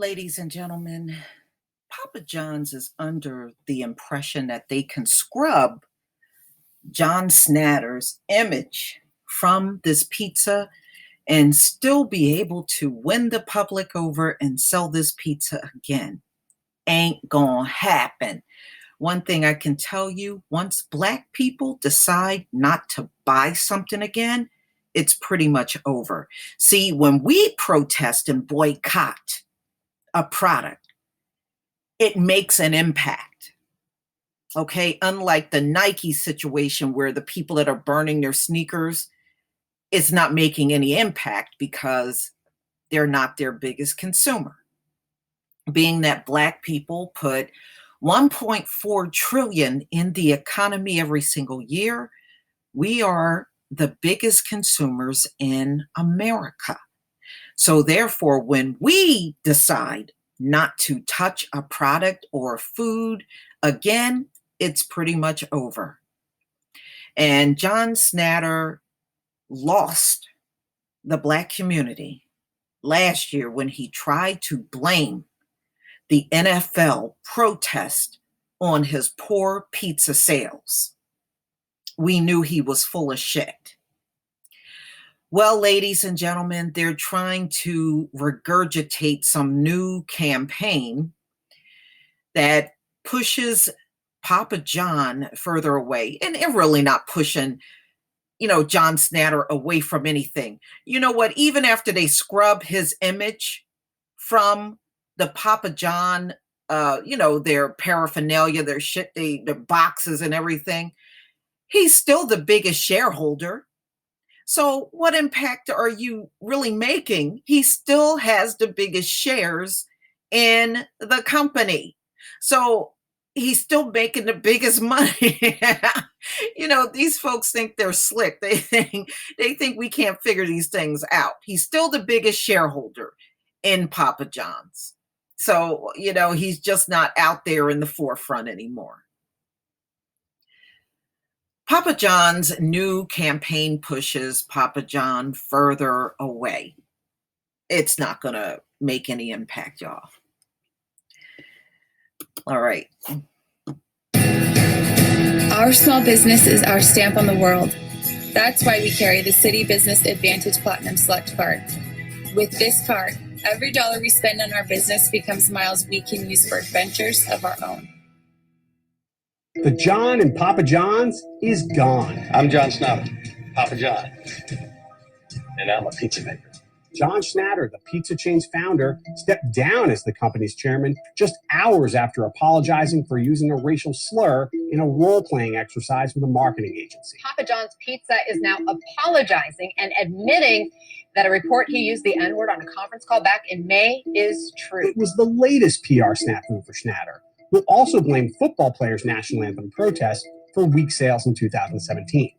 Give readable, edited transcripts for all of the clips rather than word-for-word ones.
Ladies and gentlemen, Papa John's is under the impression that they can scrub John Snatter's image from this pizza and still be able to win the public over and sell this pizza again. Ain't gonna happen. One thing I can tell you, once Black people decide not to buy something again, it's pretty much over. See, when we protest and boycott a product, it makes an impact. Okay. Unlike the Nike situation where the people that are burning their sneakers, it's not making any impact because they're not their biggest consumer. Being that Black people put 1.4 trillion in the economy every single year, we are the biggest consumers in America. So therefore, when we decide not to touch a product or food again, it's pretty much over. And John Schnatter lost the Black community last year when he tried to blame the NFL protest on his poor pizza sales. We knew he was full of shit. Well, ladies and gentlemen, they're trying to regurgitate some new campaign that pushes Papa John further away. And they're really not pushing, John Schnatter away from anything. You know what? Even after they scrub his image from the Papa John, their paraphernalia, their shit, their boxes and everything, he's still the biggest shareholder. So what impact are you really making? He still has the biggest shares in the company. So he's still making the biggest money. These folks think they're slick. They think we can't figure these things out. He's still the biggest shareholder in Papa John's. So, he's just not out there in the forefront anymore. Papa John's new campaign pushes Papa John further away. It's not going to make any impact, y'all. All right. Our small business is our stamp on the world. That's why we carry the City Business Advantage Platinum Select card. With this card, every dollar we spend on our business becomes miles we can use for adventures of our own. The John in Papa John's is gone. I'm John Schnatter, Papa John, and I'm a pizza maker. John Schnatter, the pizza chain's founder, stepped down as the company's chairman just hours after apologizing for using a racial slur in a role-playing exercise with a marketing agency. Papa John's Pizza is now apologizing and admitting that a report he used the N-word on a conference call back in May is true. It was the latest PR snafu for Schnatter, who also blamed football players' national anthem protests for weak sales in 2017.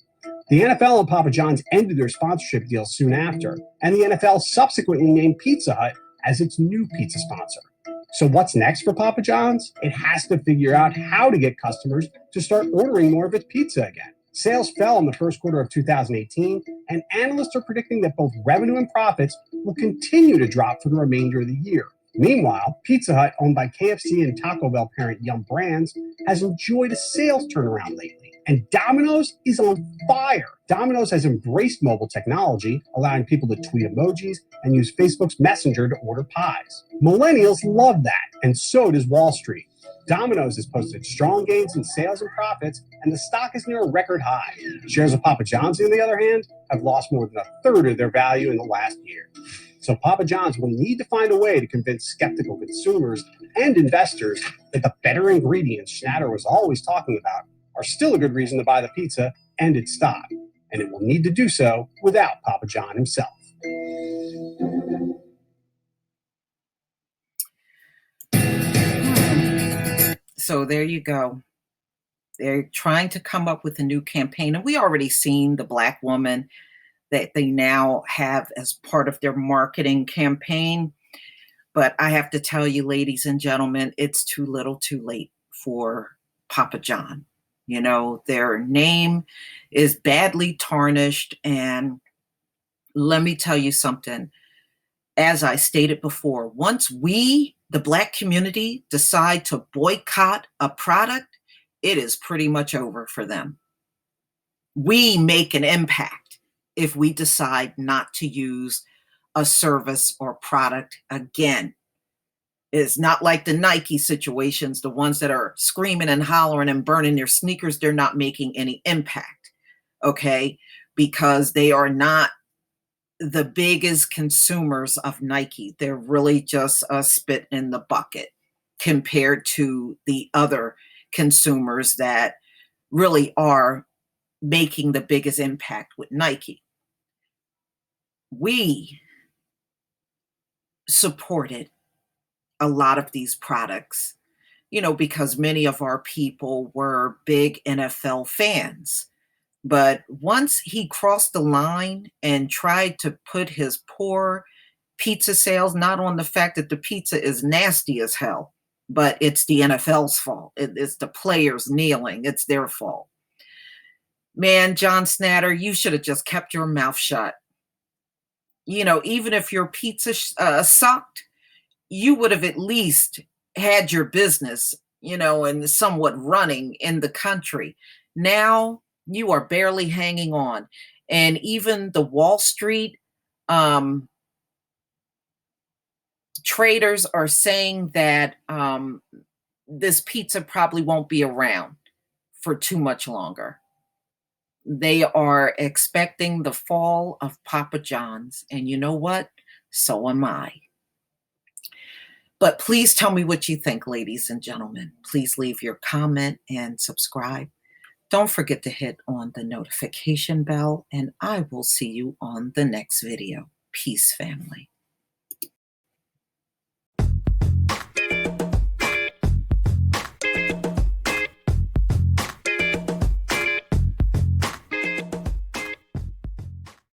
The NFL and Papa John's ended their sponsorship deals soon after, and the NFL subsequently named Pizza Hut as its new pizza sponsor. So what's next for Papa John's? It has to figure out how to get customers to start ordering more of its pizza again. Sales fell in the first quarter of 2018, and analysts are predicting that both revenue and profits will continue to drop for the remainder of the year. Meanwhile, Pizza Hut, owned by KFC and Taco Bell parent Yum Brands, has enjoyed a sales turnaround lately. And Domino's is on fire. Domino's has embraced mobile technology, allowing people to tweet emojis and use Facebook's Messenger to order pies. Millennials love that, and so does Wall Street. Domino's has posted strong gains in sales and profits, and the stock is near a record high. Shares of Papa John's, on the other hand, have lost more than a third of their value in the last year. So Papa John's will need to find a way to convince skeptical consumers and investors that the better ingredients Schnatter was always talking about are still a good reason to buy the pizza and its stock. And it will need to do so without Papa John himself. So there you go. They're trying to come up with a new campaign. And we already seen the Black woman that they now have as part of their marketing campaign. But I have to tell you, ladies and gentlemen, it's too little too late for Papa John. Their name is badly tarnished. And let me tell you something. as I stated before, once we, the Black community, decide to boycott a product, it is pretty much over for them. We make an impact if we decide not to use a service or product again. It's not like the Nike situations, the ones that are screaming and hollering and burning their sneakers, they're not making any impact, okay? Because they are not the biggest consumers of Nike. They're really just a spit in the bucket compared to the other consumers that really are making the biggest impact with Nike. We supported a lot of these products, because many of our people were big NFL fans. But once he crossed the line and tried to put his poor pizza sales, not on the fact that the pizza is nasty as hell, but it's the NFL's fault. It's the players kneeling. It's their fault. Man, John Schnatter, you should have just kept your mouth shut. Even if your pizza sucked, you would have at least had your business, and somewhat running in the country. Now you are barely hanging on. And even the Wall Street traders are saying that this pizza probably won't be around for too much longer. They are expecting the fall of Papa John's. And you know what? So am I. But please tell me what you think, ladies and gentlemen. Please leave your comment and subscribe. Don't forget to hit on the notification bell, and I will see you on the next video. Peace, family.